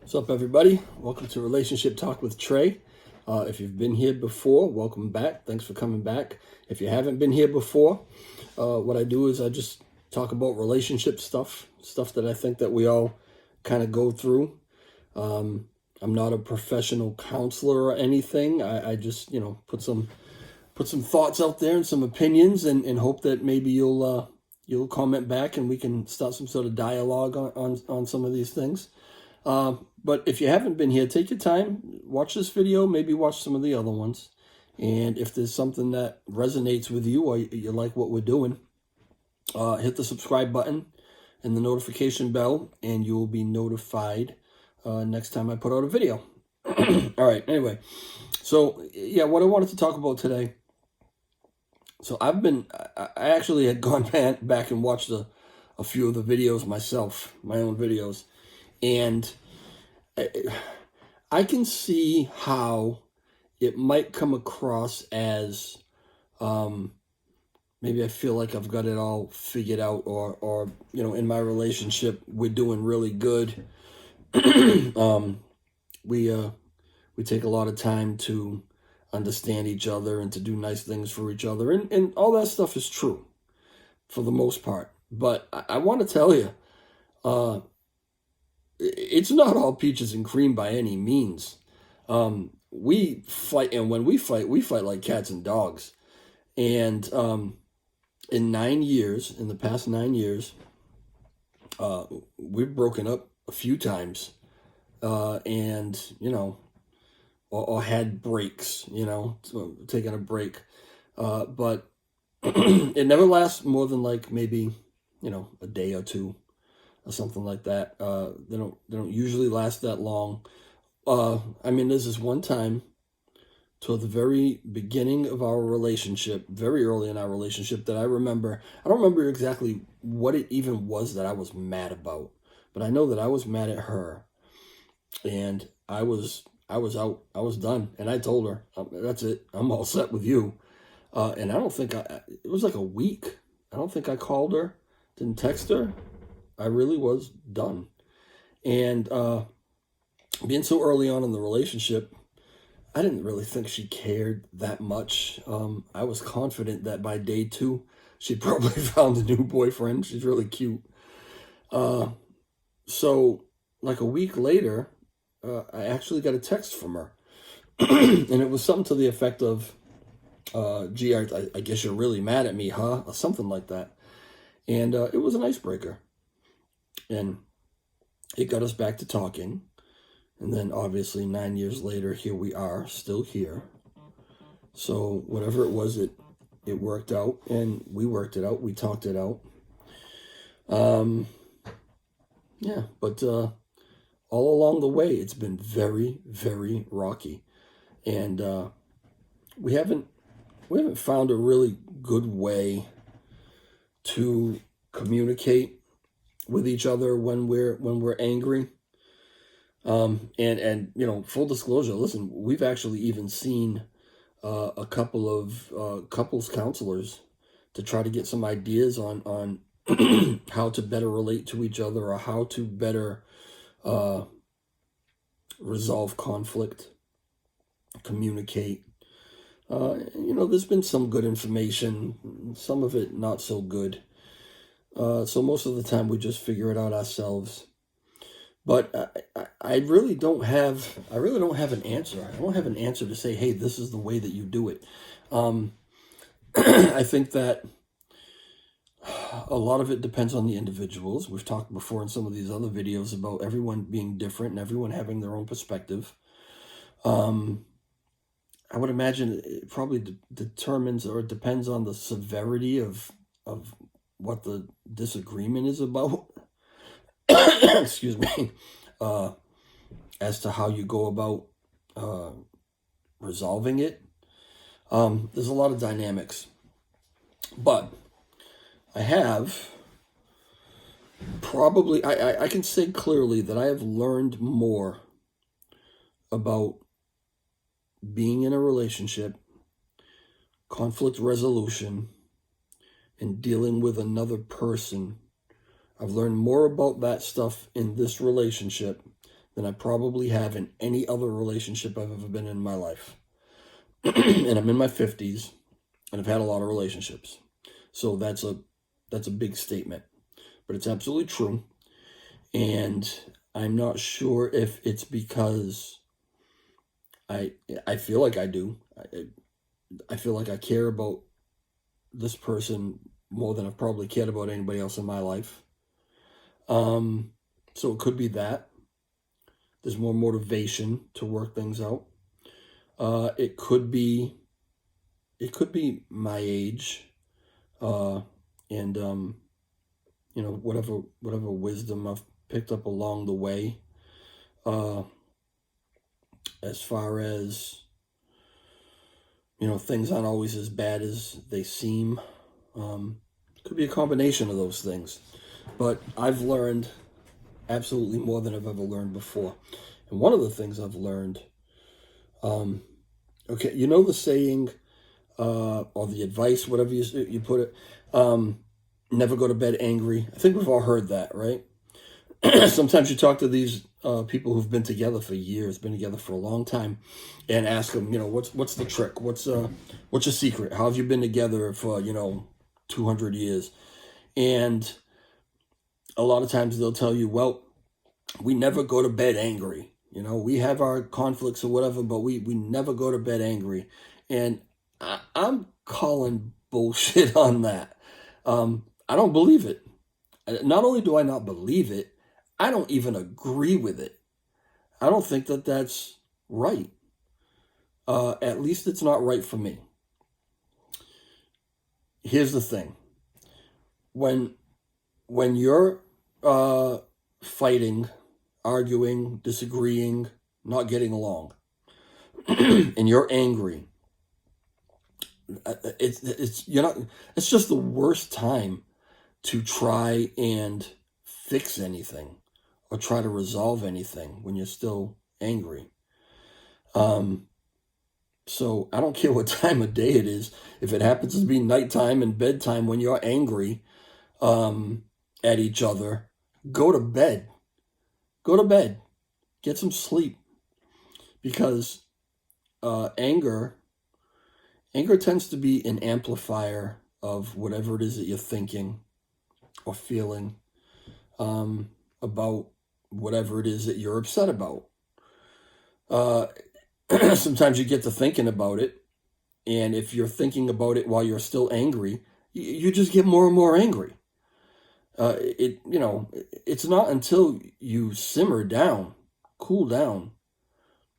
What's up, everybody? Welcome to Relationship Talk with Trey. If you've been here before, welcome back. Thanks for coming back. If you haven't been here before, what I do is I just talk about relationship stuff that I think that we all kind of go through. I'm not a professional counselor or anything. I just, put some thoughts out there and some opinions, and hope that maybe you'll comment back and we can start some sort of dialogue on some of these things. But if you haven't been here, take your time, watch this video, maybe watch some of the other ones. And if there's something that resonates with you or you like what we're doing, hit the subscribe button and the notification bell, and you will be notified next time I put out a video. All right, anyway. So, yeah, what I wanted to talk about today. So I actually had gone back and watched a few of the videos myself, my own videos. And I can see how it might come across as maybe I feel like I've got it all figured out, or in my relationship we're doing really good. We take a lot of time to understand each other and to do nice things for each other, and all that stuff is true for the most part. But I want to tell you, it's not all peaches and cream by any means. We fight, and when we fight like cats and dogs. And in the past 9 years, we've broken up a few times, and or had breaks, taking a break. But it never lasts more than like maybe a day or two, or something like that. They don't usually last that long. There's this one time toward the very beginning of our relationship, very early in our relationship, that I remember. I don't remember exactly what it even was that I was mad about, but I know that I was mad at her, and I was out. I was done, and I told her, "That's it. I'm all set with you." And I don't think it was like a week. I don't think I called her, didn't text her. I really was done. And being so early on in the relationship, I didn't really think she cared that much. I was confident that by day 2, she'd probably found a new boyfriend. She's really cute. So like a week later, I actually got a text from her. And it was something to the effect of, gee, I guess you're really mad at me, huh? Or something like that. And it was an icebreaker. And it got us back to talking. And then obviously 9 years later, here we are, still here. So whatever it was, it worked out, and we worked it out. We talked it out. But all along the way, it's been very, very rocky. And we haven't found a really good way to communicate with each other when we're angry. And full disclosure, listen, we've actually even seen a couple of couples counselors to try to get some ideas on how to better relate to each other, or how to better resolve conflict, communicate. There's been some good information, some of it not so good. So most of the time we just figure it out ourselves. But I really don't have an answer. I don't have an answer to say, hey, this is the way that you do it. I think that a lot of it depends on the individuals. We've talked before in some of these other videos about everyone being different and everyone having their own perspective. I would imagine it probably determines, or it depends on the severity of what the disagreement is about. Excuse me. As to how you go about resolving it. There's a lot of dynamics. But I have probably, I can say clearly that I have learned more about being in a relationship, conflict resolution, and dealing with another person. I've learned more about that stuff in this relationship than I probably have in any other relationship I've ever been in my life. And I'm in my 50s, and I've had a lot of relationships. So that's a big statement, but it's absolutely true. And I'm not sure if it's because I feel like I do. I feel like I care about this person more than I've probably cared about anybody else in my life. So it could be that there's more motivation to work things out. It could be my age, and whatever wisdom I've picked up along the way, as far as things aren't always as bad as they seem. Could be a combination of those things, but I've learned absolutely more than I've ever learned before. And one of the things I've learned, okay, the saying, or the advice, whatever you put it, never go to bed angry. I think we've all heard that, right? Sometimes you talk to these people who've been together for years, been together for a long time, and ask them, what's the trick? What's your secret? How have you been together for 200 years? And a lot of times they'll tell you, well, we never go to bed angry. We have our conflicts or whatever, but we never go to bed angry. And I'm calling bullshit on that. I don't believe it. Not only do I not believe it, I don't even agree with it. I don't think that that's right. At least it's not right for me. Here's the thing. When you're fighting, arguing, disagreeing, not getting along, and you're angry, it's just the worst time to try and fix anything or try to resolve anything when you're still angry. So I don't care what time of day it is. If it happens to be nighttime and bedtime when you're angry at each other, go to bed. Go to bed. Get some sleep. Because anger tends to be an amplifier of whatever it is that you're thinking or feeling about whatever it is that you're upset about. Sometimes you get to thinking about it, and if you're thinking about it while you're still angry, you just get more and more angry. It's not until you simmer down, cool down,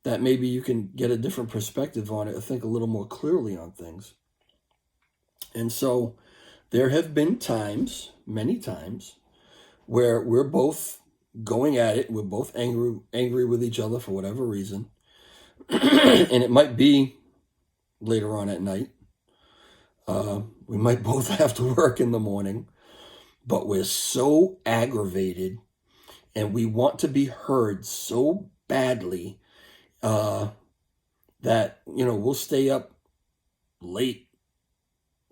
that maybe you can get a different perspective on it or think a little more clearly on things. And so there have been times, many times, where we're both going at it, we're both angry with each other for whatever reason, and it might be later on at night. We might both have to work in the morning, but we're so aggravated and we want to be heard so badly that, we'll stay up late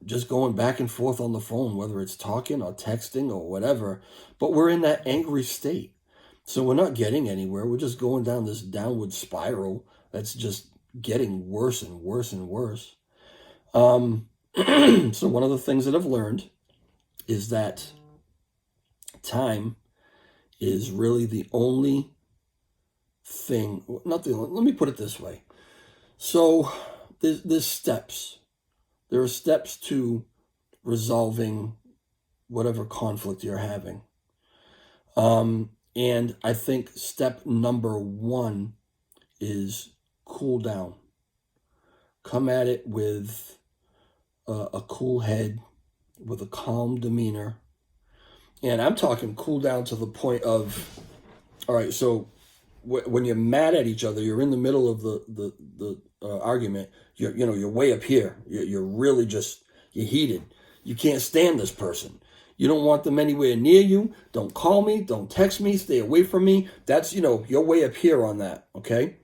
just going back and forth on the phone, whether it's talking or texting or whatever, but we're in that angry state. So we're not getting anywhere. We're just going down this downward spiral that's just getting worse and worse and worse. So one of the things that I've learned is that time is really the only thing, not the only, let me put it this way. So there's steps. There are steps to resolving whatever conflict you're having. And I think step number one is cool down. Come at it with a cool head, with a calm demeanor. And I'm talking cool down to the point of, all right, so when you're mad at each other, you're in the middle of the argument. You're way up here. You're really you're heated. You can't stand this person. You don't want them anywhere near you. Don't call me. Don't text me. Stay away from me. That's, you're way up here on that. Okay.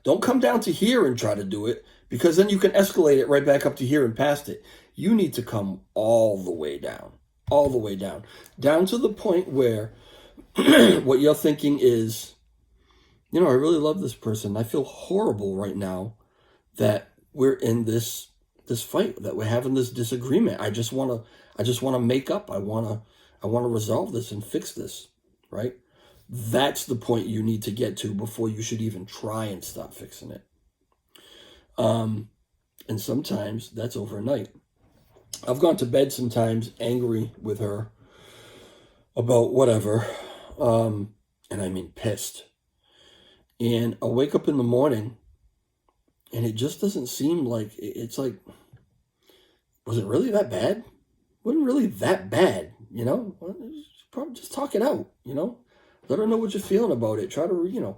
Don't come down to here and try to do it, because then you can escalate it right back up to here and past it. You need to come all the way down, down to the point where what you're thinking is, I really love this person. I feel horrible right now that we're in this fight, that we're having this disagreement. I just want to make up. I want to resolve this and fix this, right? That's the point you need to get to before you should even try and start fixing it. And sometimes that's overnight. I've gone to bed sometimes angry with her about whatever, and I mean pissed. And I'll wake up in the morning, and it just doesn't seem like, it's like, was it really that bad? Wasn't really that bad, Probably just talk it out, Let her know what you're feeling about it. Try to,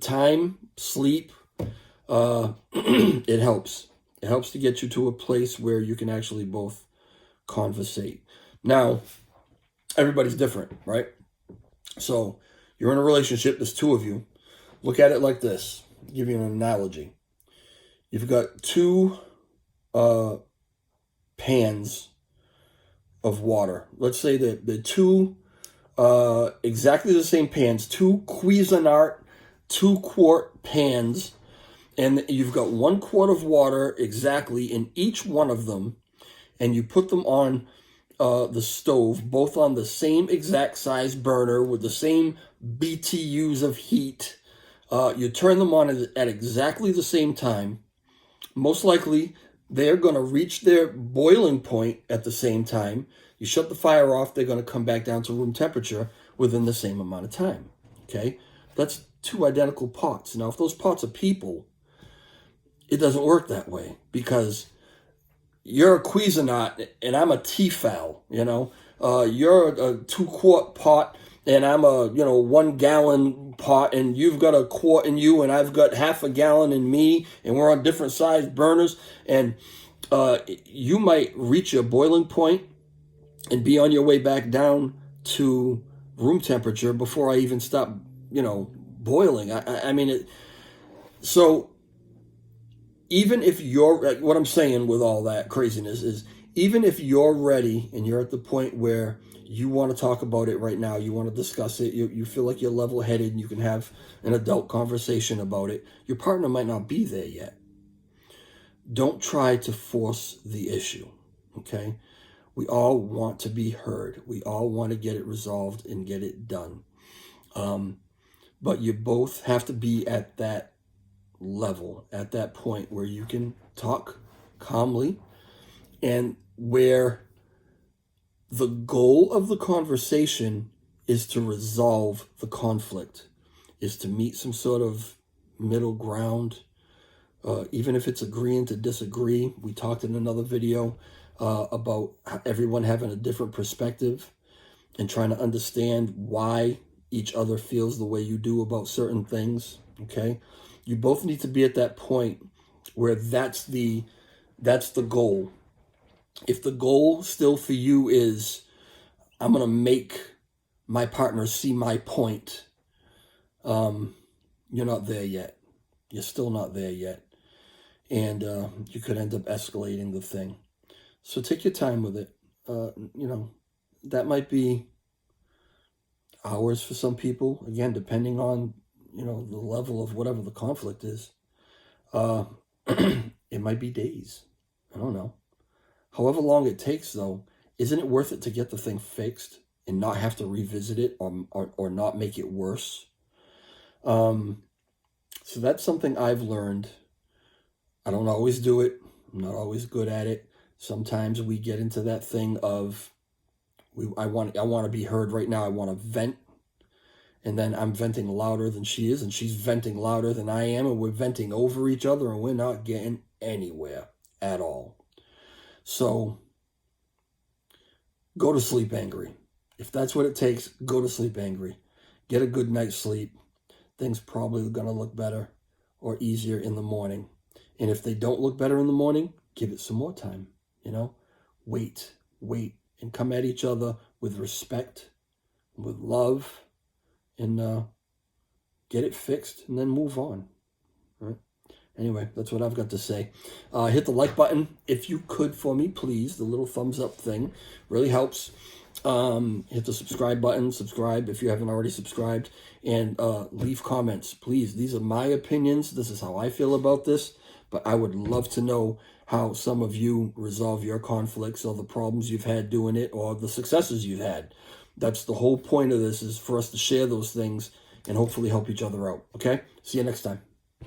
time, sleep, it helps. It helps to get you to a place where you can actually both conversate. Now, everybody's different, right? So you're in a relationship, there's two of you. Look at it like this. I'll give you an analogy. You've got two pans of water. Let's say that the two exactly the same pans, two Cuisinart 2-quart pans, and you've got 1 quart of water exactly in each one of them, and you put them on the stove, both on the same exact size burner with the same BTUs of heat. You turn them on at exactly the same time. Most likely, they're going to reach their boiling point at the same time. You shut the fire off, they're going to come back down to room temperature within the same amount of time. Okay? That's two identical pots. Now, if those pots are people, it doesn't work that way, because you're a Cuisinart and I'm a Tefal, You're a 2-quart pot and I'm a, 1 gallon pot, and you've got a quart in you and I've got half a gallon in me, and we're on different sized burners, and you might reach your boiling point and be on your way back down to room temperature before I even stop, boiling. I mean, so even if you're, what I'm saying with all that craziness is, even if you're ready and you're at the point where you want to talk about it right now, you want to discuss it, you feel like you're level-headed and you can have an adult conversation about it, your partner might not be there yet. Don't try to force the issue, okay? We all want to be heard. We all want to get it resolved and get it done. But you both have to be at that level, at that point where you can talk calmly, and where the goal of the conversation is to resolve the conflict, is to meet some sort of middle ground, even if it's agreeing to disagree. We talked in another video about everyone having a different perspective and trying to understand why each other feels the way you do about certain things, okay? You both need to be at that point where that's the goal. If the goal still for you is, I'm going to make my partner see my point, you're not there yet. You're still not there yet. And you could end up escalating the thing. So take your time with it. That might be hours for some people. Again, depending on, the level of whatever the conflict is. It might be days. I don't know. However long it takes, though, isn't it worth it to get the thing fixed and not have to revisit it or not make it worse? So that's something I've learned. I don't always do it. I'm not always good at it. Sometimes we get into that thing of, I want to be heard right now. I want to vent. And then I'm venting louder than she is, and she's venting louder than I am, and we're venting over each other, and we're not getting anywhere at all. So go to sleep angry. If that's what it takes, go to sleep angry. Get a good night's sleep. Things probably going to look better or easier in the morning. And if they don't look better in the morning, give it some more time. Wait, and come at each other with respect, with love, and get it fixed, and then move on. All right? Anyway, that's what I've got to say. Hit the like button if you could for me, please. The little thumbs up thing really helps. Hit the subscribe button, subscribe if you haven't already subscribed, and leave comments, please. These are my opinions. This is how I feel about this, but I would love to know how some of you resolve your conflicts or the problems you've had doing it or the successes you've had. That's the whole point of this, is for us to share those things and hopefully help each other out. Okay? See you next time.